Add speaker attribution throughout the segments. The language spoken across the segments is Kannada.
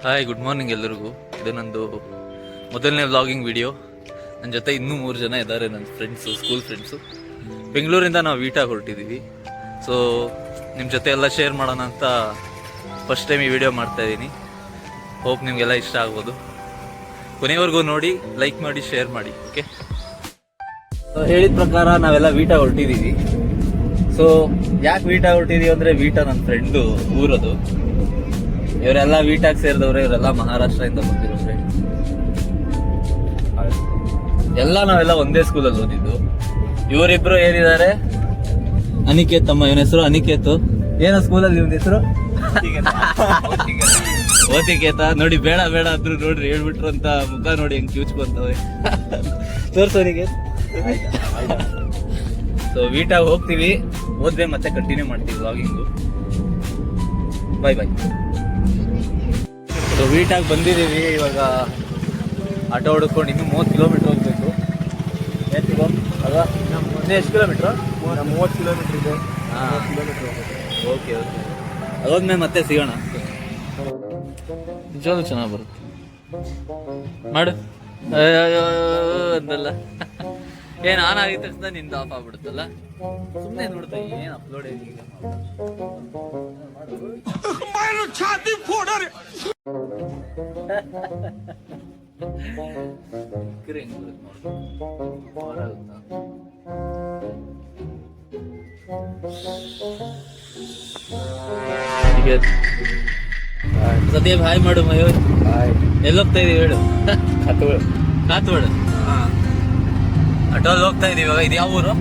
Speaker 1: ಹಾಯ್, ಗುಡ್ ಮಾರ್ನಿಂಗ್ ಎಲ್ಲರಿಗೂ. ಇದು ನಂದು ಮೊದಲನೇ ವ್ಲಾಗಿಂಗ್ ವಿಡಿಯೋ. ನನ್ನ ಜೊತೆ ಇನ್ನೂ 3 ಜನ ಇದ್ದಾರೆ, ನನ್ನ ಫ್ರೆಂಡ್ಸು, ಸ್ಕೂಲ್ ಫ್ರೆಂಡ್ಸು. ಬೆಂಗಳೂರಿಂದ ನಾವು ವೀಟಾಗಿ ಹೊರಟಿದ್ದೀವಿ. ಸೊ ನಿಮ್ಮ ಜೊತೆ ಎಲ್ಲ ಶೇರ್ ಮಾಡೋಣ ಅಂತ ಫಸ್ಟ್ ಟೈಮ್ ಈ ವಿಡಿಯೋ ಮಾಡ್ತಾಯಿದ್ದೀನಿ. ಹೋಪ್ ನಿಮಗೆಲ್ಲ ಇಷ್ಟ ಆಗ್ಬೋದು. ಕೊನೆವರೆಗೂ ನೋಡಿ, ಲೈಕ್ ಮಾಡಿ, ಶೇರ್ ಮಾಡಿ. ಓಕೆ, ಹೇಳಿದ ಪ್ರಕಾರ ನಾವೆಲ್ಲ ವೀಟಾಗಿ ಹೊರಟಿದ್ದೀವಿ. ಸೊ ಯಾಕೆ ವೀಟಾಗಿ ಹೊರಟಿದ್ದೀವಿ ಅಂದರೆ, ವೀಟಾ ನನ್ನ ಫ್ರೆಂಡು ಊರದು. ಇವರೆಲ್ಲ ವೀಟಾಗಿ ಸೇರಿದವ್ರೆ, ಇವರೆಲ್ಲ ಮಹಾರಾಷ್ಟ್ರದಿಂದ ಬಂದಿರೋ ಫ್ರೆಂಡ್. ನಾವೆಲ್ಲ ಒಂದೇ ಸ್ಕೂಲಲ್ಲಿ ಓದಿದ್ದು. ಇವರಿಬ್ರು ಏನಿದ್ದಾರೆ, ಅನಿಕೇತ್ ತಮ್ಮ, ಇವನ ಹೆಸರು ಅನಿಕೇತ್. ಏನೋ ಸ್ಕೂಲಲ್ಲಿ ಇವನ ಹೆಸರು ಓತಿಕೇತ. ನೋಡಿ, ಬೇಡ ಬೇಡ ಅಂದ್ರು ನೋಡ್ರಿ, ಹೇಳ್ಬಿಟ್ರು ಅಂತ ಮುಖ ನೋಡಿ ಹೆಂಗ್ ಕಿವುಚ್ಕೊಂತವೆ. ತೋರ್ಸೋರಿಗೆ. ಸೊ ವೀಟಾಗಿ ಹೋಗ್ತೀವಿ, ಹೋದ್ರೆ ಮತ್ತೆ ಕಂಟಿನ್ಯೂ ಮಾಡ್ತೀವಿ ವ್ಲಾಗಿಂಗು. ಬಾಯ್ ಬಾಯ್. ಸೊ ವೀಟಾಗಿ ಬಂದಿದ್ದೀವಿ. ಇವಾಗ ಆಟೋ ಹುಡ್ಕೊಂಡು ಇನ್ನೂ 30 ಕಿಲೋಮೀಟ್ರ್ ಹೋಗ್ಬೇಕು. ಎಷ್ಟು ಎಷ್ಟು ಕಿಲೋಮೀಟ್ರು?
Speaker 2: 30 ಕಿಲೋಮೀಟ್ರ್ ಇದೆ.
Speaker 1: ಹಾಂ,
Speaker 2: ಕಿಲೋಮೀಟ್ರ್ ಹೋಗ್ಬೇಕು.
Speaker 1: Okay okay. ಅದಾದ್ಮೇಲೆ ಮತ್ತೆ ಸಿಗೋಣ. ನಿಜವಾಗ್ಲೂ ಚೆನ್ನಾಗಿ ಬರುತ್ತೆ. ಮಾಡು ಅಂದಲ್ಲ. ಏನು ಆನ್ ಆಗಿದ ತಕ್ಷಣ ನಿಂದ ಆಫ್ ಆಗ್ಬಿಡುತ್ತಲ್ಲ. ಸುಮ್ಮನೆ ನೋಡ್ತಾ ಏನು ಅಪ್ಲೋಡ್ ಈಗ. ಸದ್ಯ ಹಾಯ್ ಮಾಡು ಮಯೂರ್. ಎಲ್ಲೋಗ್ತಾ ಇದೀವಿ ಹೇಳು. ಕಾತ್ವಾಡ. ಆಟೋಲ್ಲಿ ಹೋಗ್ತಾ ಇದೀವಿ. ಇವಾಗ ಇದು ಯಾವ ಊರು?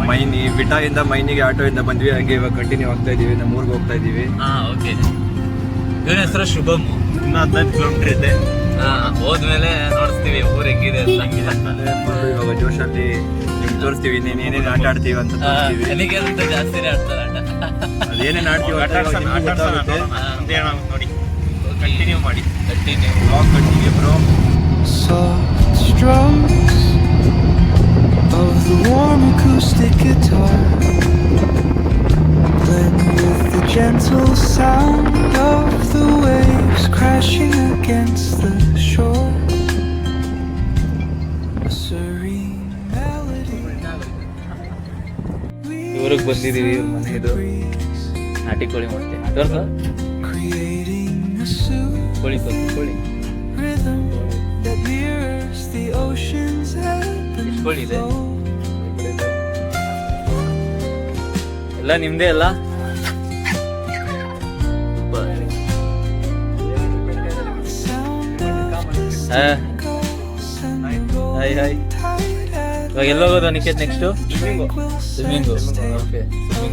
Speaker 2: ಮೈನಿ. ವಿಟಾಯಿಂದ ಮೈನಿಗೆ ಆಟೋಯಿಂದ ಬಂದ್ವಿ. ಹಂಗೆ ಇವಾಗ ಕಂಟಿನ್ಯೂ ಆಗ್ತಾ ಇದೀವಿ. ನಮ್ಮ ಊರಿಗೆ ಹೋಗ್ತಾ ಇದೀವಿ.
Speaker 1: ಓಕೆ. ಇವನ ಹೆಸರು ಶುಭಮ್.
Speaker 2: ಇನ್ನು 15 ಕಿಲೋಮೀಟರ್ ಇದೆ.
Speaker 1: ಹೋದ್ಮೇಲೆ ನೋಡಿಸ್ತೀವಿ ಊರ್ ಹೆಂಗಿದೆ ಅಂತ.
Speaker 2: ಇವಾಗ ಜೋಶಲ್ಲಿ ನಿಮ್ಗೆ ತೋರಿಸ್ತೀವಿ ಏನೇನು ಆಟ ಆಡ್ತೀವಿ ಅಂತ ತೋರಿಸ್ತೀವಿ.
Speaker 1: ನನಗೇನಂತ ಜಾಸ್ತಿನೇ ಆಡ್ತಾರೆ ಆಟ.
Speaker 2: ಅದೇನೇನು ಆಡ್ತೀವಿ ನೋಡಿ. ಕಂಟಿನ್ಯೂ ಮಾಡಿ. Continue bro.
Speaker 3: Soft strums of the warm acoustic guitar blend with the gentle sound of the waves crashing against the shore. A serene melody.
Speaker 1: ಊರಿಗೆ ಬಂದಿದ್ದೀವಿ. ಇವ್ರ ಮನೆ ಇದು. ನಾಟಿ ಕೋಳಿ ಮಾಡ್ತೇನೆ. ತೋರ್ಸ.
Speaker 3: Creating a soothing
Speaker 1: ಕೋಳಿ ಕೋಳಿ
Speaker 3: rhythm that mirrors the ocean's ebb and
Speaker 1: ಕೋಳಿ ಇದೆ.
Speaker 3: flow.
Speaker 1: ಎಲ್ಲ ನಿಮ್ದೇ ಅಲ್ಲ.
Speaker 3: Sound of distant
Speaker 1: hi hi. ಇವಾಗ ಎಲ್ಲ ಹೋಗೋದು Aniket? Next swimming. Okay, swimming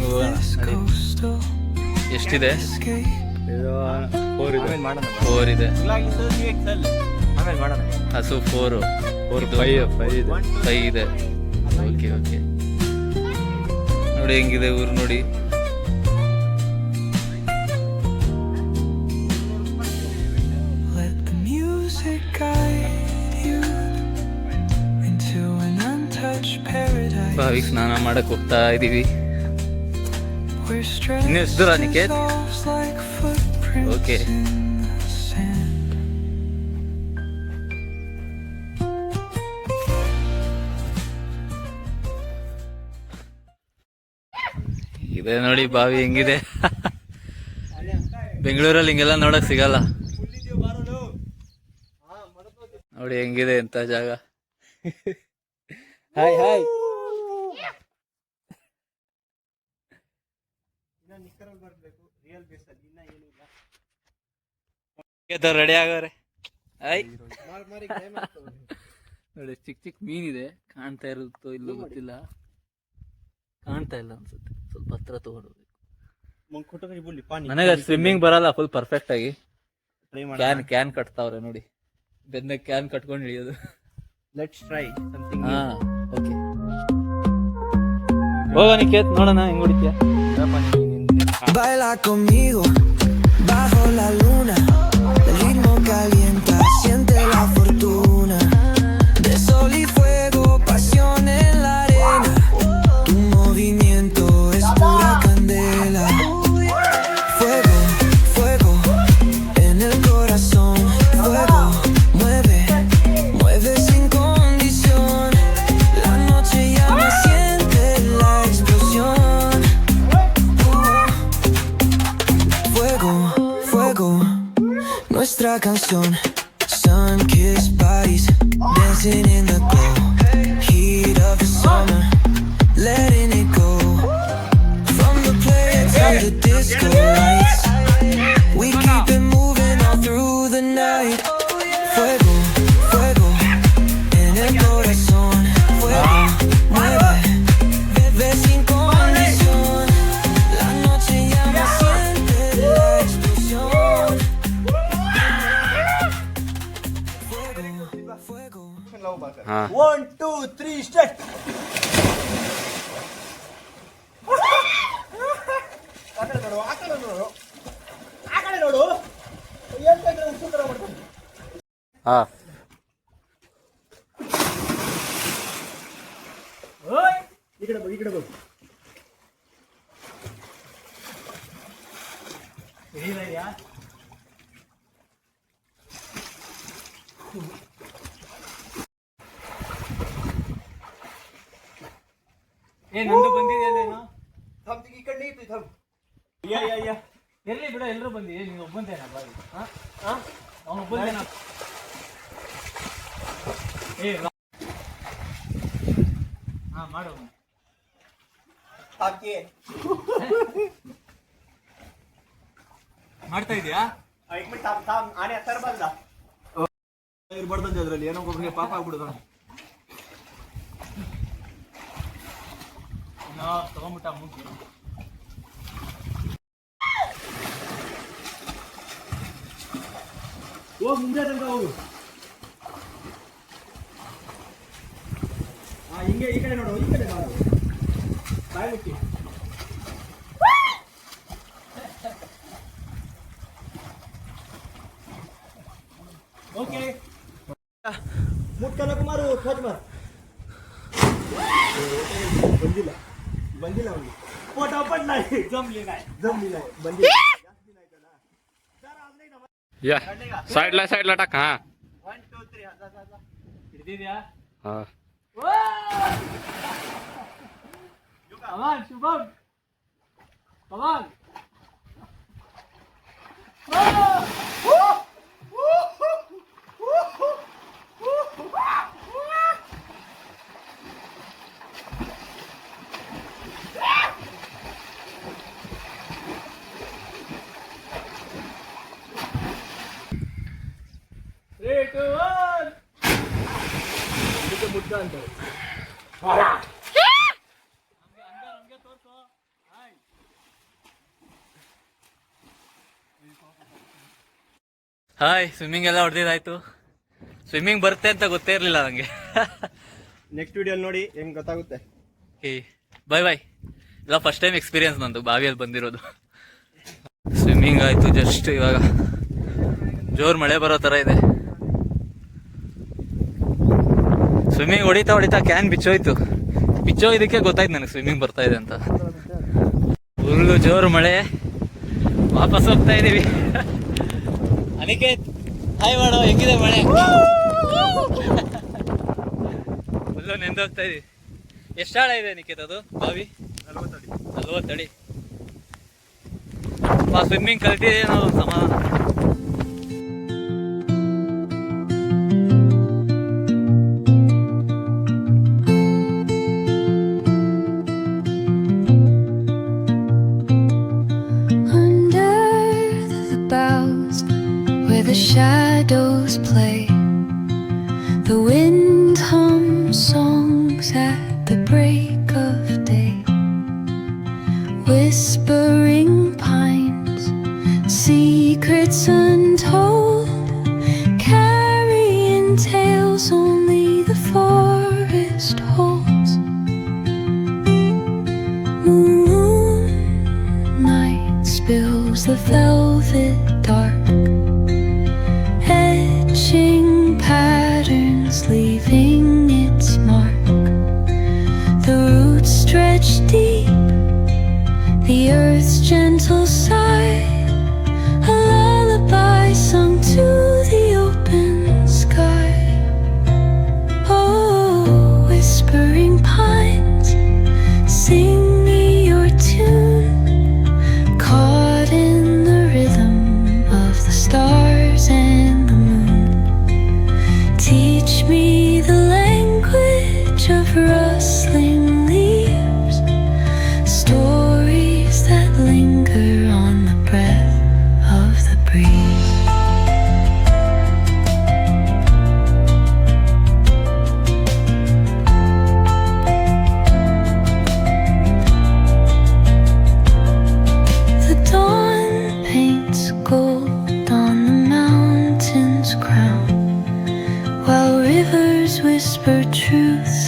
Speaker 1: ಹೋಗೋಣ. ಎಷ್ಟಿದೆ? 4 ಇದೆ. ಹಸು 4. 5 ಇದೆ. Okay okay. ನೋಡಿ ಹೆಂಗಿದೆ ಊರು ನೋಡಿ.
Speaker 3: Let the music guide you into an untouched paradise
Speaker 1: ಬಾವಿಗೆ ಸ್ನಾನ ಮಾಡಕ್ ಹೋಗ್ತಾ ಇದೀವಿ.
Speaker 3: where
Speaker 1: ಇನ್ನು ಎಷ್ಟು ದೂರ Niket?
Speaker 3: stress like footprints
Speaker 1: Okay.
Speaker 3: in the sand.
Speaker 1: ಇದೆ ನೋಡಿ ಬಾವಿ ಹೆಂಗಿದೆ. ಬೆಂಗಳೂರಲ್ಲಿ ಹಿಂಗೆಲ್ಲ ನೋಡಕ್ ಸಿಗಲ್ಲ. ನೋಡಿ ಹೆಂಗಿದೆ ಅಂತ ಜಾಗ. Hi hi. ರೆಡಿ ಆಗವ್ರೆ. ಹಾಯ್. ನೋಡಿ ಚಿಕ್ಕ ಚಿಕ್ಕ ಮೀನಿದೆ. ಕಾಣ್ತಾ ಇರುತ್ತೋ ಇಲ್ಲೋ ಗೊತ್ತಿಲ್ಲ. ಕಾಣ್ತಾ ಇಲ್ಲ ಅನ್ಸುತ್ತೆ. ಸ್ವಲ್ಪ ಹತ್ರ ತಗೊಂಡು. ನನಗೆ ಸ್ವಿಮ್ಮಿಂಗ್ ಬರಲ್ಲ ಫುಲ್ ಪರ್ಫೆಕ್ಟ್ ಆಗಿ. ಕ್ಯಾನ್ ಕಟ್ತಾವ್ರೆ ನೋಡಿ. ಬೆನ್ನ ಕ್ಯಾನ್ ಕಟ್ಕೊಂಡು ಹಿಡಿಯೋದು.
Speaker 2: Let's try something.
Speaker 1: ಓಕೆ, ಹೋಗ ನಿಕೇತ್, ನೋಡೋಣ ಹೆಂಗ್ ಹೊಡಿತೀಯ.
Speaker 3: Baila conmigo bajo la luna, el ritmo calienta, siente la fortuna de sol y fuego, pasión en la arena, tu movimiento es pura candela, fuego, fuego en el corazón. fuego, nuestra canción. Sun-kissed bodies, dancing in the glow. Heat of the summer, letting it go. From the play to the disco lights, we keep it moving all through the night. Fuego, fuego, en el corazón. Fuego, mueve, bebé sin condición. La noche llama, siente la explosión. Fuego, fuego.
Speaker 2: ಹಾ
Speaker 4: 1 2 3 ಸ್ಟಾರ್ಟ್. ಆ ಕಡೆ ನೋಡು, ಆ ಕಡೆ ನೋಡು, ಆ ಕಡೆ ನೋಡು. ಎಂತ ಇದ್ರೆ ಉಪ್ಪು ತರ ಮಾಡ್ಕೊಂಡು.
Speaker 2: ಹಾ
Speaker 4: ಓಯ್ ಈ ಕಡೆ ಹೋಗು, ಈ ಕಡೆ ಹೋಗು. ಏನಿದೆಯಾ?
Speaker 1: ನಂದು ಬಂದಿದೆಯಲ್ಲೇನೋ
Speaker 4: ಥಮ್ಮಿಗೆ ಈ ಕಡೆ ಇತ್ತು ಥಮ್.
Speaker 1: ಎಲ್ಲಿ ಬಿಡ, ಎಲ್ಲರೂ ಬಂದಿ, ನೀನು ಒಬ್ಬಂತೇನ ಬಾರಿ? ಅವನು ಒಬ್ಬಂತೇನ? ಮಾಡು
Speaker 4: ಹಾಕಿ
Speaker 1: ಮಾಡ್ತಾ ಇದೀಯಾ?
Speaker 4: ಇಟ್ಬಿಟ್ಟು ಥಮ್ ಥಮ್ ಆನೆ ಹತ್ತರ ಬಂದ ಇರ್ಬಾರ್ದಂತೆ ಅದರಲ್ಲಿ ಏನೋ ಒಬ್ಬರಿಗೆ ಪಾಪ ಆಗ್ಬಿಡುದ.
Speaker 1: ತಗೊಂಬಿಟ್ಟ ಮುಗಿ.
Speaker 4: ಹೋಗಿ ಮುಂದೆ ತನಕ ಹೋಗು. ಹಿಂಗೆ ಈ ಕಡೆ ನೋಡು, ಈ ಕಡೆ ಮಾಡು, ಬಾಯಿ ಮುಚ್ಚಿ. ಓಕೆ ಮುಟ್ಕನ ಕುಮಾರು ಖೋಜ್ ಮಾರ್. ಬಂದಿಲ್ಲ ಬಂದಿಲ್ಲ ಅವನಿಗೆ ಪಟಾಪಟ್ नाही जमली नाही ಬಂದಿಲ್ಲ.
Speaker 2: ಯಾ ಸೈಡ್ला टाक. ಹಾ
Speaker 4: 1 2 3
Speaker 1: ಹಿಡಿದಿದ್ಯಾ?
Speaker 2: ಹಾ
Speaker 1: ಕಮಾನ್ ಶುಭಮ್, ಕಮಾನ್.
Speaker 4: ಮುದ್ದ ಅಂತಾರೆ.
Speaker 1: ಹಾಯ್, ಸ್ವಿಮ್ಮಿಂಗ್ ಎಲ್ಲ ಹೊಡೆದಿದ್ದಾಯ್ತು. ಸ್ವಿಮ್ಮಿಂಗ್ ಬರುತ್ತೆ ಅಂತ ಗೊತ್ತೇ ಇರಲಿಲ್ಲ ನನಗೆ.
Speaker 4: ನೆಕ್ಸ್ಟ್ ವಿಡಿಯೋಲಿ ನೋಡಿ ಹೆಂಗ್ ಗೊತ್ತಾಗುತ್ತೆ.
Speaker 1: ಬಾಯ್ ಬಾಯ್. ಇಲ್ಲ, ಫಸ್ಟ್ ಟೈಮ್ ಎಕ್ಸ್ಪೀರಿಯನ್ಸ್ ನಂದು ಬಾವಿಯಲ್ಲಿ ಬಂದಿರೋದು. ಸ್ವಿಮ್ಮಿಂಗ್ ಆಯಿತು ಜಸ್ಟ್ ಇವಾಗ. ಜೋರು ಮಳೆ ಬರೋ ಥರ ಇದೆ. ಸ್ವಿಮ್ಮಿಂಗ್ ಹೊಡಿತಾ ಹೊಡಿತಾ ಕ್ಯಾನ್ ಬಿಚ್ಚೋಗಿದ್ದಕ್ಕೆ ಗೊತ್ತಾಯ್ತು ನನಗೆ ಸ್ವಿಮ್ಮಿಂಗ್ ಬರ್ತಾ ಇದೆ ಅಂತ. ಫುಲ್ಲು ಜೋರು ಮಳೆ. ವಾಪಸ್ ಹೋಗ್ತಾ ಇದ್ದೀವಿ. ಅನಿಕೇತ್ ಹಾಯ್ ಮಾಡೋ, ಹೆಂಗಿದೆ ಮಳೆ? ಫುಲ್ಲು ನೆಂದೋಗ್ತಾ ಇದೀವಿ. ಎಷ್ಟು ಆಳ ಇದೆ ನಿಖಿತ್ ಅದು ಬಾವಿ? 40 ಅಡಿ. ಸ್ವಿಮ್ಮಿಂಗ್ ಕಲ್ತಿದ್ದೀವಿ ನಾವು, ಸಮಾಧಾನ.
Speaker 5: The shadows play, the wind hums songs at the break of day, whispering pines, secrets untold, carrying tales only the forest holds. Moonlight spills the velvet dark, patterns leaving its mark. The roots stretch deep, the earth's gentle sigh, a lullaby sung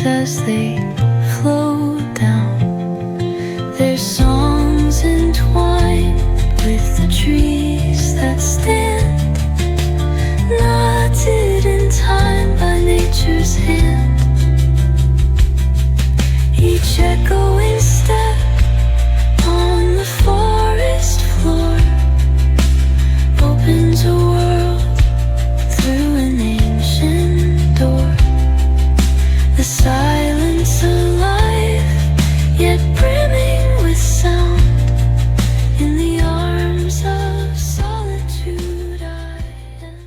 Speaker 5: as they flow down. Their songs entwined with the trees that stand, knotted in time by nature's hand. Each echoing step on the forest floor opens a world through an ancient door. The silence alive, yet brimming with sound. In the arms of solitude I am.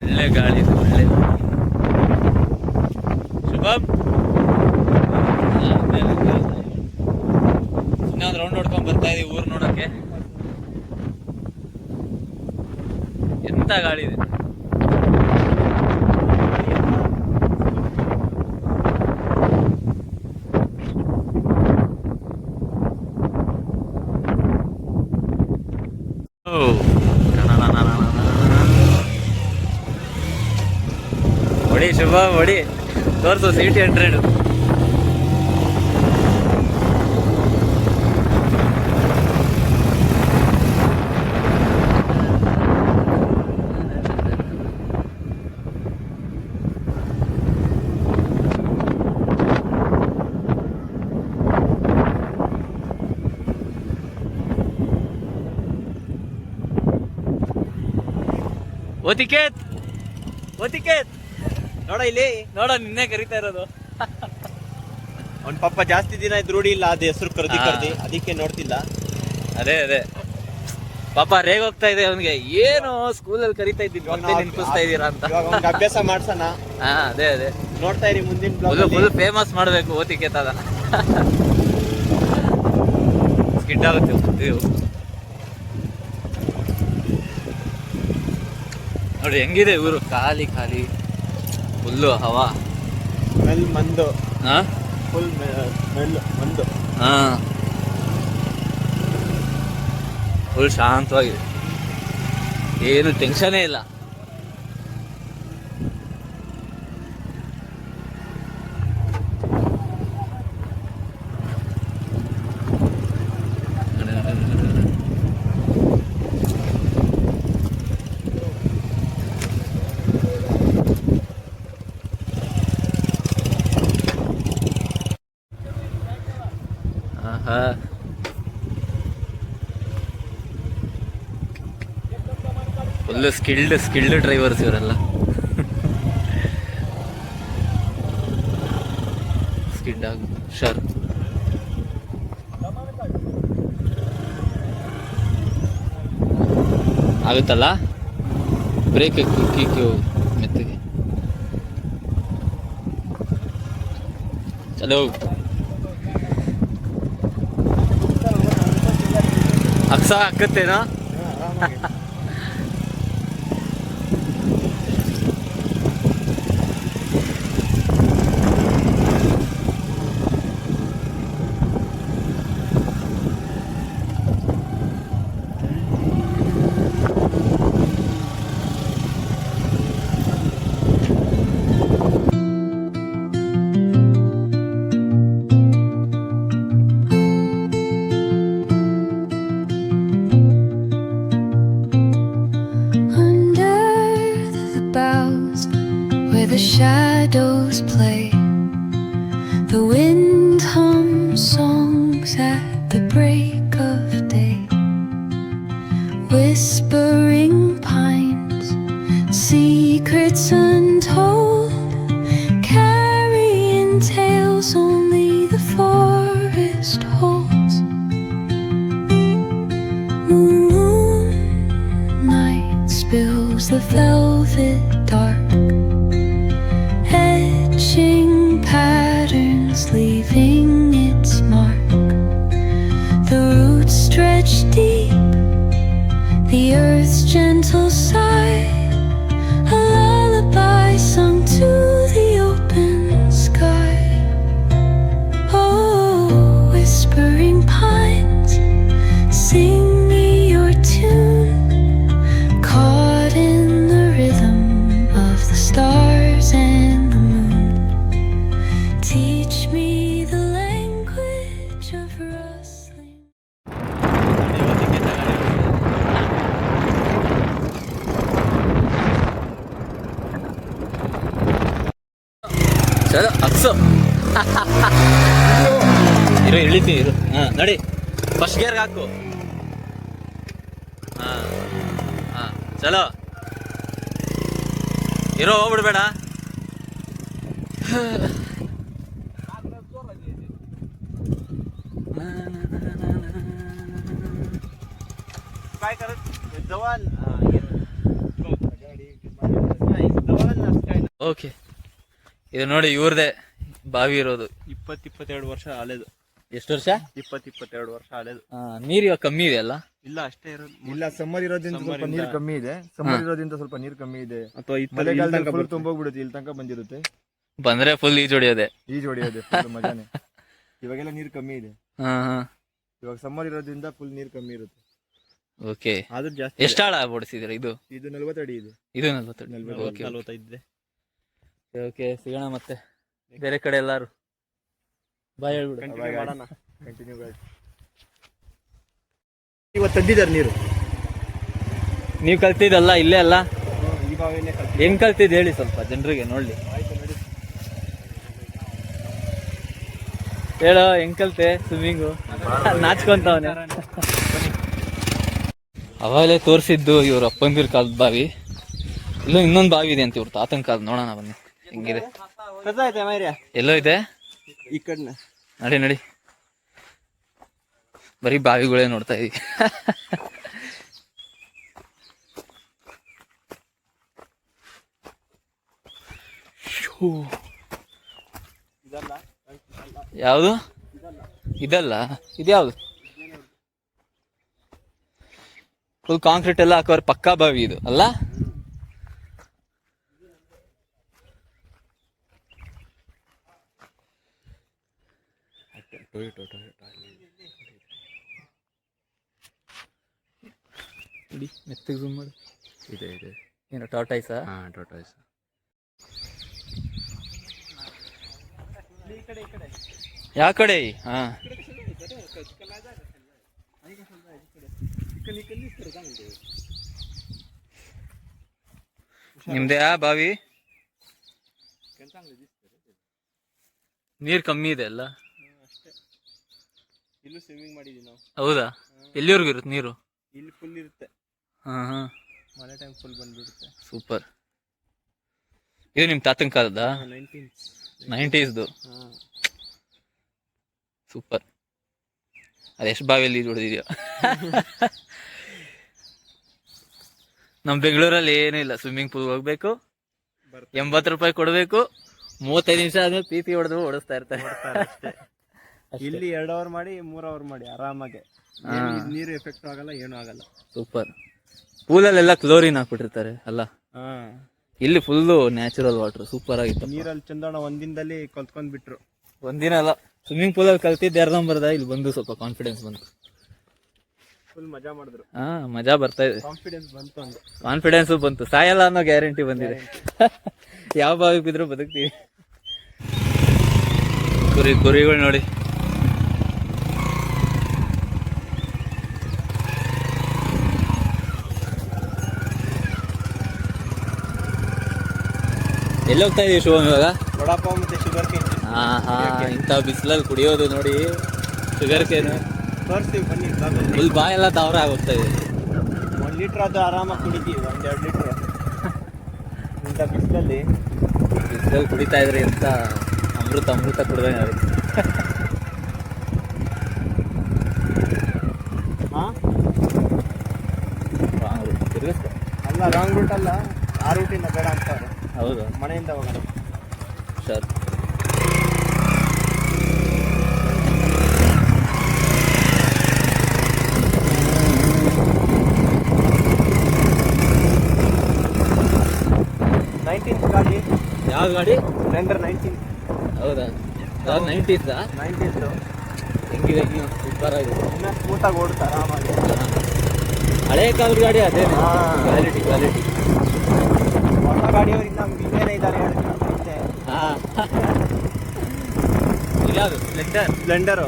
Speaker 1: ಒಳ್ಳೆ ಗಾಳಿ ಇದೆ, ಒಳ್ಳೆ ಶುಭಮ್ ಇನ್ನೊಂದು ರೌಂಡ್ ಹೊಡ್ಕೊಂಡ್ ಬರ್ತಾ ಇದೀವಿ ಊರ್ ನೋಡಕ್ಕೆ. ಎಂತ ಗಾಳಿ ಇದೆ. ಓ ಹೊಡಿ ಶುಭ ಹೊಡಿ, ತೋರ್ಸು ಸಿಟಿ 100. ಓತಿಕೇತ್ ಓತಿಕೇತ್
Speaker 2: ನೋಡ ಇಲ್ಲಿ,
Speaker 1: ನೋಡ ನಿನ್ನೆ ಕರಿತಾ ಇರೋದು.
Speaker 2: ಅವ್ನ ಪಾಪ ಜಾಸ್ತಿ ದಿನ ಇದ್ ರೂಢಿ ಇಲ್ಲ, ಅದು ಹೆಸರು ಕರ್ದಿ
Speaker 1: ಹಾ.
Speaker 2: ಕರ್ದಿ ಅದಕ್ಕೆ ನೋಡ್ತಿಲ್ಲ.
Speaker 1: ಅದೇ ಅದೇ ಪಾಪ ರೇಗ್ ಹೋಗ್ತಾ ಇದೆ ಅವನಿಗೆ. ಏನು ಸ್ಕೂಲಲ್ಲಿ ಕರಿತಾ ಇದ್ದೀನಿ ಮತ್ತೆ ನೆನ್ಪಿಸ್ತಾ ಇದ್ದೀರಾ ಅಂತ.
Speaker 2: ಇವಾಗ ಅವ್ನಿಗೆ ಅಭ್ಯಾಸ ಮಾಡ್ಸೋಣ.
Speaker 1: ಹಾ ಅದೇ ಅದೇ
Speaker 2: ನೋಡ್ತಾ ಇರಿ ಮುಂದಿನ
Speaker 1: ಫುಲ್
Speaker 2: ಬ್ಲಾಗ್
Speaker 1: ಫುಲ್ ಫೇಮಸ್ ಮಾಡ್ಬೇಕು ಓತಿಕೇತ್ ಅದ. ಸ್ಕಿಡ್ ಆಗುತ್ತೆ ಇದು. ನೋಡಿ ಹೆಂಗಿದೆ ಊರು, ಖಾಲಿ ಖಾಲಿ, ಫುಲ್ಲು ಹವಾ.
Speaker 2: ಸ್ಮೆಲ್ ಮಂದು,
Speaker 1: ಹಾ
Speaker 2: ಫುಲ್ ಸ್ಮೆಲ್ ಮಂದು.
Speaker 1: ಹಾ ಫುಲ್ ಶಾಂತವಾಗಿದೆ, ಏನು ಟೆನ್ಷನೇ ಇಲ್ಲ. ಆಹಾ ಫುಲ್ ಸ್ಕಿಲ್ಡ್ ಡ್ರೈವರ್ಸ್ ಇವರೆಲ್ಲ. ಸ್ಕಿಡ್ ಆಗ ಶರ್ ಆಗುತ್ತಲ್ಲ, ಬ್ರೇಕ್ ಕಿಕ್ಕಿ ಮೆತ್ತಗೆ. ಚಲೋ ಅಕ್ಸ ಹಾಕತ್ತೇನೋ.
Speaker 5: The shadows play, the wind hums songs at the break of day. Whispering pines, secrets untold, carrying tales only the forest holds. Moonlight spills the velvet dark, patterns leaving its mark. The roots stretch deep, the earth's gentle sigh, a lullaby sung to the open sky. Oh, whispering pines, sing me your tune, caught in the rhythm of
Speaker 1: ಚಲೋ ಅಕ್ಸು ಇರು ಇಳಿತೀನಿ ಇರು. ಹಾಂ ನೋಡಿ, ಫಸ್ಟ್ ಗೇರ್ಗೆ ಹಾಕು. ಹಾಂ ಹಾಂ ಚಲೋ ಇರೋ, ಹೋಗ್ಬಿಡ್ಬೇಡ.
Speaker 4: काय करत जवान गाडी
Speaker 1: ಓಕೆ, ಇದು ನೋಡಿ ಇವ್ರದೇ ಬಾವಿ ಇರೋದು.
Speaker 2: 22 ವರ್ಷ ಹಳೆದು.
Speaker 1: ಎಷ್ಟು ವರ್ಷ?
Speaker 2: 22 ವರ್ಷ ಹಳೆದು.
Speaker 1: ನೀರು ಇವಾಗ ಕಮ್ಮಿ ಇದೆ ಅಲ್ಲ?
Speaker 2: ಇಲ್ಲ ಅಷ್ಟೇ ಇರೋದು.
Speaker 4: ಇಲ್ಲ, ಸಮ್ಮರ್ ಇರೋದ್ರಿಂದ ಸ್ವಲ್ಪ ನೀರು ಕಮ್ಮಿ ಇದೆ. ಸ್ವಲ್ಪ ನೀರು ಕಮ್ಮಿ ಇದೆ.
Speaker 2: ಅಥವಾ
Speaker 4: ಮಳೆಗಾಲದಲ್ಲಿ ಫುಲ್ ತುಂಬೋಗ್ಬಿಡುತ್ತೆ, ಇಲ್ಲಿ ತನಕ ಬಂದಿರುತ್ತೆ.
Speaker 1: ಬಂದ್ರೆ ಫುಲ್ ಈಜು ಹೊಡಿಯೋದೆ.
Speaker 4: ಈಜು ಹೊಡಿಯೋದೆ full ಮಜಾನೆ. ಇವಾಗೆಲ್ಲ ನೀರು ಕಮ್ಮಿ ಇದೆ. ಇವಾಗ ಸಮ್ಮರ್ ಇರೋದ್ರಿಂದ ಫುಲ್ ನೀರು ಕಮ್ಮಿ ಇರುತ್ತೆ.
Speaker 1: ಓಕೆ,
Speaker 2: ಆದ್ರೂ ಜಾಸ್ತಿ.
Speaker 1: ಎಷ್ಟು ಆಳ ಓಡಿಸಿದಿರ? ಇದು
Speaker 4: 40 ಅಡಿ ಇದೆ.
Speaker 1: ಇದು 40 ಅಡಿ. ಓಕೆ
Speaker 2: 45 ಇದೆ.
Speaker 1: ಓಕೆ, ಸಿಗೋಣ ಮತ್ತೆ ಬೇರೆ ಕಡೆ ಎಲ್ಲಾರು. ಬಾಯ್ ಹೇಳ್ಬಿಡು.
Speaker 4: ಕಂಟಿನ್ಯೂ ಗಾಡಿ. ಇವತ್ತು ತಂದಿದ್ದಾರೆ ನೀರು.
Speaker 1: ನೀವು ಕಲ್ತಿದ್ದಲ್ಲ ಇಲ್ಲೇ ಅಲ್ಲ?
Speaker 4: ಈ ಬಾವಿನೇ ಕಲ್ತಿ.
Speaker 1: ಹೆಂಗ್ ಕಲ್ತಿದ್ ಹೇಳಿ ಸ್ವಲ್ಪ ಜನರಿಗೆ ನೋಡ್ಲಿ. ಹೇಳೋ, ಹೆಂಗ್ ಕಲ್ತೆ ಸ್ವಿಮ್ಮಿಂಗು? ನಾಚ್ಕೊಂತವನೆ. ಅವಾಗಲೇ ತೋರಿಸಿದ್ದು ಇವ್ರ ಅಪ್ಪಂದಿರ ಕಾಲದ ಬಾವಿ. ಇಲ್ಲೂ ಇನ್ನೊಂದು ಬಾವಿ ಇದೆ ಅಂತ ಇವ್ರ ತಾತನ ಕಾಲದ. ನೋಡೋಣ ಬನ್ನಿ ಹೆಂಗಿದೆ. ಎಲ್ಲೋ ಇದೆ
Speaker 4: ಈ ಕಡೆ
Speaker 1: ನಡಿ ನಡಿ. ಬರೀ ಬಾವಿಗಳೇ ನೋಡ್ತಾ ಇದೀವಿ. ಯಾವುದು ಇದಲ್ಲ? ಇದ್ಯಾವುದು? ಫುಲ್ ಕಾಂಕ್ರೀಟ್ ಎಲ್ಲ ಹಾಕೋರು. ಪಕ್ಕಾ ಬಾವಿ ಇದು ಅಲ್ಲ? ಮೆತ್ತಗೆ ಜೂಮ್ ಮಾಡಿ.
Speaker 2: ಇದೆ ಇದೆ.
Speaker 1: ಏನು ಟಾಟಾಯ್ಸಾ?
Speaker 2: ಹಾಂ, ಟಾಟಾಯ್ಸ್.
Speaker 1: ಯಾವ ಕಡೆ? ಹಾ, ನಿಮ್ದೇ ಬಾವಿ? ನೀರ್ ಕಮ್ಮಿ ಇದೆ ಅಲ್ಲ?
Speaker 2: ಇಲ್ಲೂ ಸ್ವಿಮ್ಮಿಂಗ್ ಮಾಡಿದೀವಿ ನಾವು.
Speaker 1: ಹೌದಾ? ಎಲ್ಲಿವರೆಗೂ ಇರುತ್ತೆ ನೀರು?
Speaker 2: ಇಲ್ಲಿ ಫುಲ್ ಇರುತ್ತೆ.
Speaker 1: ಹಾ ಹಾ,
Speaker 2: ಮಳೆ ಟೈಮ್ ಫುಲ್ ಬಂದ್ಬಿಡುತ್ತೆ.
Speaker 1: ಸೂಪರ್. ಇದು ನಿಮ್ ತಾತನ ಕಾಲದ? 90s. ಸೂಪರ್. ಅದೆಷ್ಟು ಬಾವಿಯಲ್ಲಿ ಹೊಡೆದಿದ್ಯೋ. ನಮ್ ಬೆಂಗಳೂರಲ್ಲಿ ಏನೂ ಇಲ್ಲ. ಸ್ವಿಮ್ಮಿಂಗ್ ಪೂಲ್ ಹೋಗ್ಬೇಕು, 80 ರೂಪಾಯಿ ಕೊಡ್ಬೇಕು, 35 ನಿಮಿಷ ಆದ್ಮೇಲೆ ಪೀಪಿ ಹೊಡೆದು ಓಡಿಸ್ತಾ ಇರ್ತಾರೆ.
Speaker 2: ಇಲ್ಲಿ 2 ಅವರ್ ಮಾಡಿ 3 ಅವರ್ ಮಾಡಿ ಆರಾಮಾಗೆ. ನೀರು ಎಫೆಕ್ಟ್ ಆಗಲ್ಲ, ಏನೂ ಆಗಲ್ಲ.
Speaker 1: ಸೂಪರ್. ಪೂಲಲ್ಲೆಲ್ಲ ಕ್ಲೋರಿನ್ ಹಾಕ್ಬಿಟ್ಟಿರ್ತಾರೆ ಅಲ್ಲ?
Speaker 2: ಹಾ,
Speaker 1: ಇಲ್ಲಿ ಫುಲ್ಲು ನ್ಯಾಚುರಲ್ ವಾಟರ್. ಸೂಪರ್ ಆಗಿತ್ತು.
Speaker 2: ನೀರಲ್ಲಿ ಚಂದೋಣ ಒಂದಿನದಲ್ಲಿ ಕಲ್ತ್ಕೊಂಡ್ ಬಿಟ್ರು.
Speaker 1: ಒಂದಿನ ಅಲ್ಲ, ಸ್ವಿಮ್ಮಿಂಗ್ ಪೂಲಲ್ಲಿ ಕಲ್ತಿದ್ದು ಅರ್ಧಂಬರ್ಧ. ಇಲ್ಲಿ ಬಂದು ಸ್ವಲ್ಪ ಕಾನ್ಫಿಡೆನ್ಸ್ ಬಂತು.
Speaker 2: ಫುಲ್ ಮಜಾ ಮಾಡಿದ್ರು.
Speaker 1: ಹಾ, ಮಜಾ ಬರ್ತಾ ಇದೆ.
Speaker 2: ಕಾನ್ಫಿಡೆನ್ಸ್ ಬಂತು ಅಂದ್ರೆ.
Speaker 1: ಕಾನ್ಫಿಡೆನ್ಸು ಬಂತು. ಸಾಯಲ್ಲ ಅನ್ನೋ ಗ್ಯಾರಂಟಿ ಬಂದಿದೆ. ಯಾವ ಬಾವಿ ಬಿದ್ರು ಬದುಕ್ತೀವಿ. ಕುರಿಗಳು ನೋಡಿ. ಎಲ್ಲಿ ಹೋಗ್ತಾ ಇದೀವಿ ಶಿವಮ್ ಇವಾಗ?
Speaker 2: ವಡಾಪಾವ್ ಮತ್ತೆ ಶುಗರ್ ಕೇನ್.
Speaker 1: ಹಾ ಹಾ, ಇಂಥ ಬಿಸಿಲಲ್ಲಿ ಕುಡಿಯೋದು ನೋಡಿ. ಶುಗರ್ ಕೇನ್
Speaker 2: ತೋರಿಸ್ತೀವಿ ಬನ್ನಿ.
Speaker 1: ಫುಲ್ ಬಾಯೆಲ್ಲ ತಾವ್ರ ಆಗೋಗ್ತಾ ಇದೆ.
Speaker 2: 1 ಲೀಟ್ರ್ ಅದು ಆರಾಮಾಗಿ ಕುಡಿತೀವಿ. 1-2 ಲೀಟ್ರ್ ಇಂಥ ಬಿಸಿಲಲ್ಲಿ
Speaker 1: ಕುಡಿತಾ ಇದ್ರಿ ಅಂತ ಅಮೃತ ಕುಡ್ದಂಗೆ ಆಗುತ್ತೆ. ತಿರ್ಗಿಸ್ಕೊ.
Speaker 2: ಅಲ್ಲ, ರಾಂಗ್ ರೂಟ್ ಅಲ್ಲ, ಆ ರೂಟಿಂದ ಬೇಡ ಅಂತಾರೆ.
Speaker 1: ಹೌದು,
Speaker 2: ಮನೆಯಿಂದ ಹೋಗೋಣ
Speaker 1: ಸರ್.
Speaker 2: ಗಾಡಿ.
Speaker 1: ಯಾವ ಗಾಡಿ?
Speaker 2: ಸ್ಪ್ಲೆಂಡರ್ 19.
Speaker 1: ಹೌದಾ? ಯಾವ್ದು 90s?
Speaker 2: 90s.
Speaker 1: ಹೆಂಗಿದೆ? ಸೂಪರ್ ಆಗಿದೆ.
Speaker 2: ಇನ್ನ ಸ್ಮೂತಾಗಿ ಓಡುತ್ತೆ ಆರಾಮಾಗಿ.
Speaker 1: ಹಳೆ ಕಾಲದ ಗಾಡಿ ಅದೇ. ಕ್ವಾಲಿಟಿ
Speaker 2: ಹೊಸ ಗಾಡಿಯವರಿಂದ ನಮ್ಗೆ ಇನ್ನೇನೇ ಇದ್ದಾರೆ ಹೇಳ್ತೀನಿ.
Speaker 1: ಹಾಂ, ಇದ್ಯಾವುದು?
Speaker 2: ಸ್ಪ್ಲೆಂಡರು.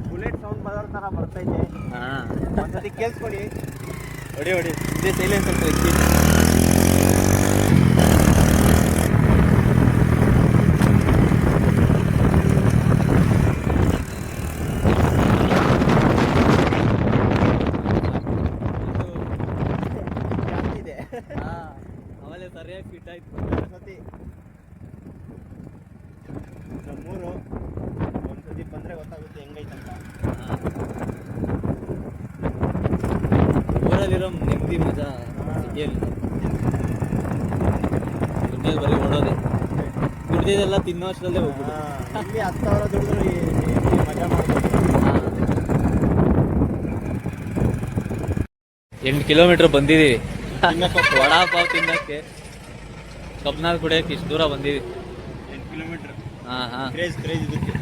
Speaker 2: ಬುಲೆಟ್ ಸೌಂಡ್ ಬದರ್ತಾ
Speaker 4: ತರ ಬರ್ತೈತೆ.
Speaker 1: ಹಾ
Speaker 4: ಒಂದ್ಸತಿ ಕೇಳಿಸ್ಕೊಳ್ಳಿ.
Speaker 1: ಹೊಡಿ ಇದೇ ಸೈಲೆನ್ಸ್ ಅಂತ ಇಕ್ಕಿ.
Speaker 4: ಜಾಸ್ತಿ ಇದೆ.
Speaker 1: ಆಮೇಲೆ ಸರಿಯಾಗಿ ಫಿಟ್ ಆಯ್ತು.
Speaker 4: ಒಂದ್ಸತಿ ನಮ್ಮೂರು ಒಂದ್ಸತಿ ಬಂದ್ರೆ ಗೊತ್ತಾಗುತ್ತೆ ಹೆಂಗೈತಂತ.
Speaker 1: ಊರಲ್ಲಿರೋ ನೆಮ್ಮದಿ ಮಜಾ ಸಿಗೇಲಿ. ದುಡ್ಡಲ್ಲಿ ಬರೀ ಓಡೋದೆ, ದುಡ್ದಿದ್ದೆಲ್ಲ ತಿನ್ನೋ ಅಷ್ಟರಲ್ಲೇ ಹೋಗ್ಬಿಡು.
Speaker 4: ಇಲ್ಲಿ 10,000 ದುಡಿದ್ರು ಮಜಾ ಮಾಡ್ಬೋದು.
Speaker 1: 8 ಕಿಲೋಮೀಟರ್ ಬಂದಿದ್ದೀವಿ ವಡಾ ಪಾವ್ ತಿನ್ನಕ್ಕೆ. ಕಬ್ನಾಲ್ ಕುಡಿಯಕ್ಕೆ ಇಷ್ಟು ದೂರ ಬಂದಿದ್ದೀವಿ.
Speaker 4: 8 ಕಿಲೋಮೀಟರ್
Speaker 1: ಹಾಂ
Speaker 4: ಕ್ರೇಜ್ ಇದಕ್ಕೆ.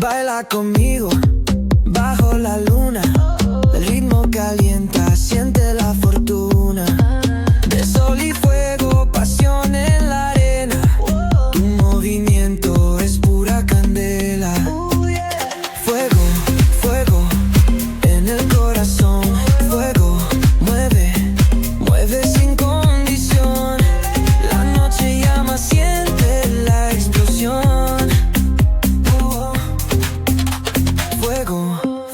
Speaker 3: Baila conmigo bajo la luna. El ritmo calienta, siente la fortuna. De sol y fuego, pasión en la arena. Tu movimiento es pura candela. Fuego, fuego en el corazón. Fuego, mueve sin condición. La noche llama, siente la explosión. Fuego,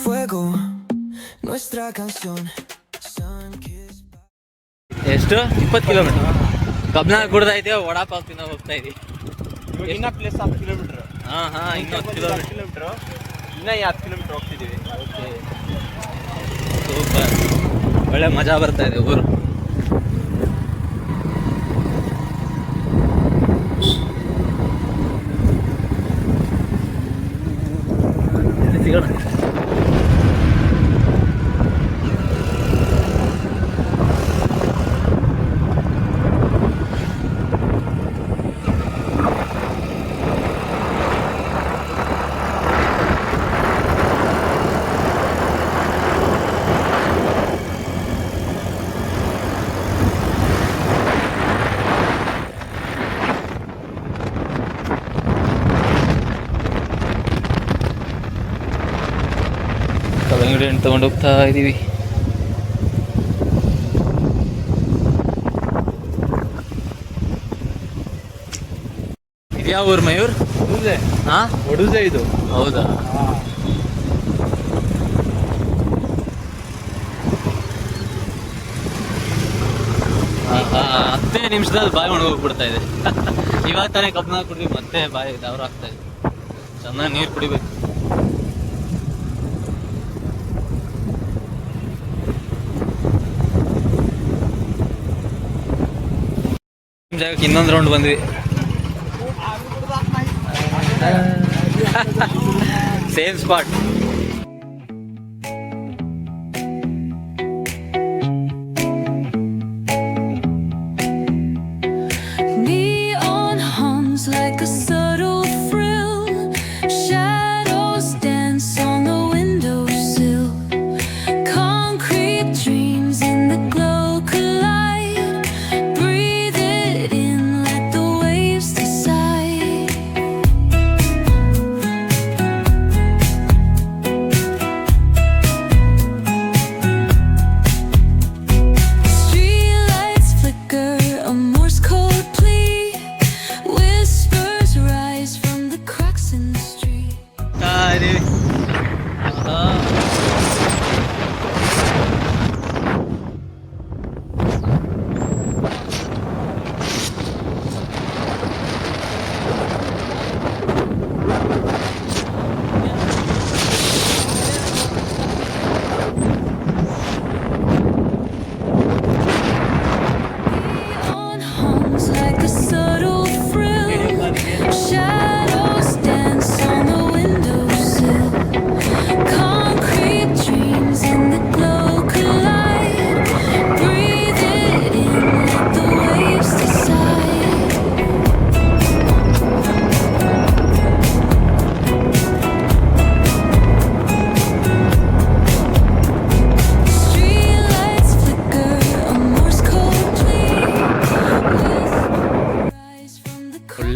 Speaker 3: fuego, nuestra canción. Sun-kissed by-
Speaker 1: ಎಷ್ಟು 20 ಕಿಲೋಮೀಟರ್ ಕಬ್ನಾಲ್ ಕುಡ್ದೈತೆ, ವಡಾ ಪಾವ್ ತಿನ್ನೋ ಹೋಗ್ತಾ ಇದೀವಿ.
Speaker 4: ಇವಾಗ ಇನ್ನ ಪ್ಲೇಸ್ 10 ಕಿಲೋಮೀಟರ್.
Speaker 1: ಇನ್ನು 10 ಕಿಲೋಮೀಟರ್.
Speaker 4: ಇನ್ನ 10 ಕಿಲೋಮೀಟರ್ ಹೋಗ್ತಿದ್ದೀವಿ.
Speaker 1: Okay super. ಒಳ್ಳೆ ಮಜಾ ಬರ್ತಾ ಇದೆ ಊರು. ಸಿಗೋಣ. ಕಲ್ಲಂಗಡಿ ಹಣ್ಣು ತಗೊಂಡು ಹೋಗ್ತಾ ಇದೀವಿ. ಇದ್ಯಾವ ಊರು ಮಯೂರ್? ಹಾ
Speaker 2: ಒಡುಸೆ ಇದು.
Speaker 1: ಹೌದಾ? ಹತ್ತೇ ನಿಮಿಷದಲ್ಲಿ ಬಾಯಿ ಒಣಗೋಗ್ಬಿಡ್ತಾ ಇದೆ. ಇವಾಗ ತಾನೇ ಕಬ್ನಾಲ್ ಕುಡಿದ್ವಿ, ಮತ್ತೆ ಬಾಯಿ ದವ್ರ ಆಗ್ತಾ ಇದೆ. ಚೆನ್ನಾಗಿ ನೀರು ಕುಡಿಬೇಕು. ಜಾಗಕ್ಕೆ ಇನ್ನೊಂದು ರೌಂಡ್ ಬಂದ್ವಿ. Same spot.
Speaker 5: Neon hums like a subtle thrill. Shadows dance on the windowsill. Concrete dreams in the glow collide. Breathe it in, let the waves decide.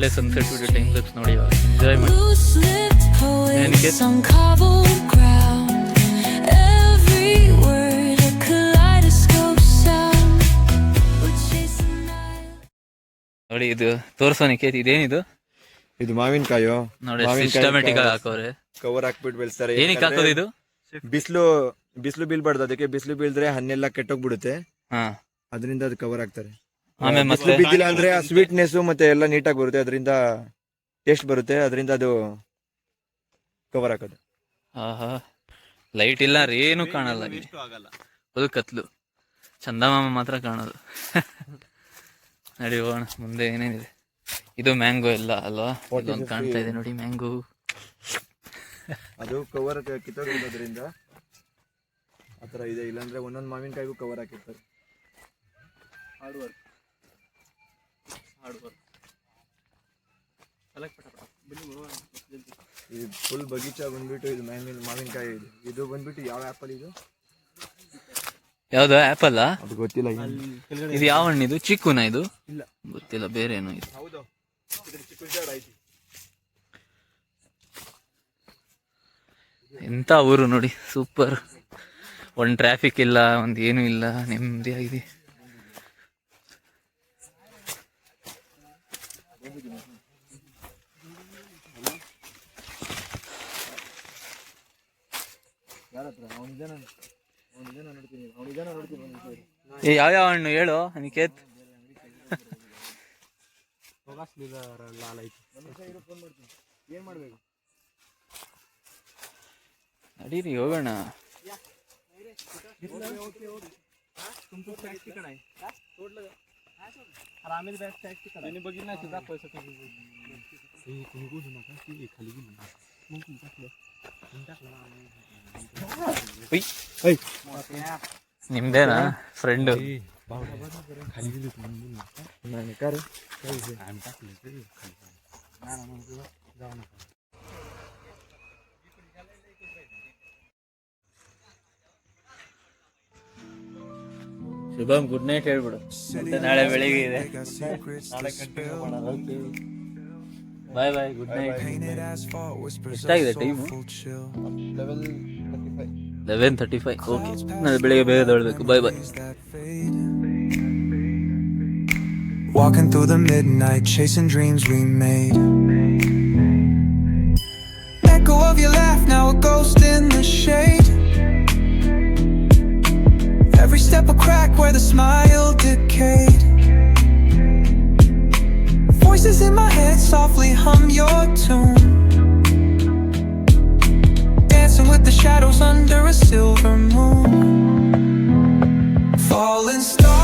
Speaker 1: ಒಳ್ಳೆ ಸನ್ಸೆಟ್ ವಿಡಿಯೋ ಟೈಮ್ ಲ್ಯಾಪ್ಸ್ ನೋಡಿ ಎಂಜಾಯ್ ಮಾಡಿ.
Speaker 5: Loose-lipped
Speaker 1: Any
Speaker 5: poets
Speaker 1: kids?
Speaker 5: on cobbled ground. Every word a kaleidoscope sound. We're chasing miles.
Speaker 1: ನೋಡಿ ಇದು ತೋರ್ಸೋನಿಕೆ ಇದೇನಿದು
Speaker 4: ಇದು ಮಾವಿನಕಾಯು
Speaker 1: ನೋಡಿ ಸಿಸ್ಟಮೆಟಿಕ್ ಆಗಿ ಹಾಕೋರೆ.
Speaker 4: ಕವರ್ ಹಾಕ್ಬಿಟ್ಟು ಬೆಳೆಸ್ತಾರೆ.
Speaker 1: ಏನಕ್ಕೆ ಹಾಕೋದು ಇದು?
Speaker 4: ಬಿಸಿಲು ಬೀಳ್ಬಾರ್ದು, ಅದಕ್ಕೆ ಬಿಸಿಲು ಬೀಳ್ದ್ರೆ ಹಣ್ಣೆಲ್ಲ ಕೆಟ್ಟೋಗ್ಬಿಡುತ್ತೆ,
Speaker 1: ಹಾ
Speaker 4: ಅದರಿಂದ ಅದು ಕವರ್ ಹಾಕ್ತಾರೆ.
Speaker 1: ಆಮೇಲೆ ಮತ್ತೆ
Speaker 4: ಬಿದ್ದಿಲ್ಲ ಅಂದ್ರೆ ಆ ಸ್ವೀಟ್ನೆಸ್ ಮತ್ತೆ ಎಲ್ಲ ನೀಟಾಗಿ ಬರುತ್ತೆ, ಅದರಿಂದ ಟೇಸ್ಟ್ ಬರುತ್ತೆ, ಅದರಿಂದ ಅದು ಕವರ್ ಹಾಕೋದು.
Speaker 1: ಆಹಾ ಲೈಟ್ ಇಲ್ಲ ರೀ, ಏನು ಕಾಣಲ್ಲ, ಫುಲ್ ಕತ್ಲು, ಚಂದಮಾಮ ಮಾತ್ರ ಕಾಣೋದು. ನಡಿ ಹೋಗೋಣ ಮುಂದೆ ಏನೇನಿದೆ. ಇದು ಮ್ಯಾಂಗೋ ಎಲ್ಲ ಅಲ್ವಾ, ಇಲ್ಲೊಂದು ಕಾಣ್ತಾ ಇದೆ ನೋಡಿ ಮ್ಯಾಂಗೋ.
Speaker 4: ಅದು ಕವರ್ ಕಿತ್ತೋಗಿರೋದ್ರಿಂದ ಆತರ ಇದೆ, ಇಲ್ಲಾಂದ್ರೆ ಒಂದೊಂದು ಮಾವಿನಕಾಯಿಗೂ ಕವರ್ ಹಾಕಿರ್ತಾರೆ. ಇದು ಫುಲ್ ಬಗೀಚಾ ಬಂದ್ಬಿಟ್ಟು ಇದು ಮಾವಿನಕಾಯಿ ಇದೆ. ಇದು ಬಂದ್ಬಿಟ್ಟು ಯಾವ ಆಪಲ್ ಇದು?
Speaker 1: ಯಾವ್ದು ಆಪಲ್?
Speaker 4: ಅದು ಗೊತ್ತಿಲ್ಲ.
Speaker 1: ಇದು ಯಾವ ಹಣ್ಣಿದು? ಚಿಕ್ಕುನ ಇದು? ಇಲ್ಲ ಗೊತ್ತಿಲ್ಲ, ಬೇರೆ ಏನೋ ಇದು.
Speaker 4: ಹೌದು,
Speaker 1: ಎಂತ ಊರು ನೋಡಿ, ಸೂಪರ್. ಒಂದ್ ಟ್ರಾಫಿಕ್ ಇಲ್ಲ, ಒಂದ್ ಏನು ಇಲ್ಲ, ನೆಮ್ಮದಿಯಾಗಿದೆ. ಯಾವ ಹಣ್ಣು ಹೇಳು ಅನಿಕೇತ್? ನಡೀರಿ ಹೋಗೋಣ. ನಿಮ್ದೇನಾ ಫ್ರೆಂಡ್? ಶುಭಮ್ ಗುಡ್ ನೈಟ್ ಹೇಳ್ಬಿಡು, ಮತ್ತೆ ನಾಳೆ ಬೆಳಿಗ್ಗೆ ಇದೆ. ಬಾಯ್ ಬಾಯ್, ಗುಡ್ ನೈಟ್. ಎಷ್ಟಾಗಿದೆ ಟೈಮು? 11:35. ಓಕೆ, ನಾಳೆ ಬೆಳಿಗ್ಗೆ ಬೇಗ ದೊಡ್ಬೇಕು. ಬಾಯ್ ಬಾಯ್.
Speaker 3: Walking through the midnight, chasing dreams we made. Echo of your laugh, now a ghost in the shade. Every step a crack where the smile decayed. Voices in my head softly hum your tune, dancing with the shadows under a silver moon. Falling stars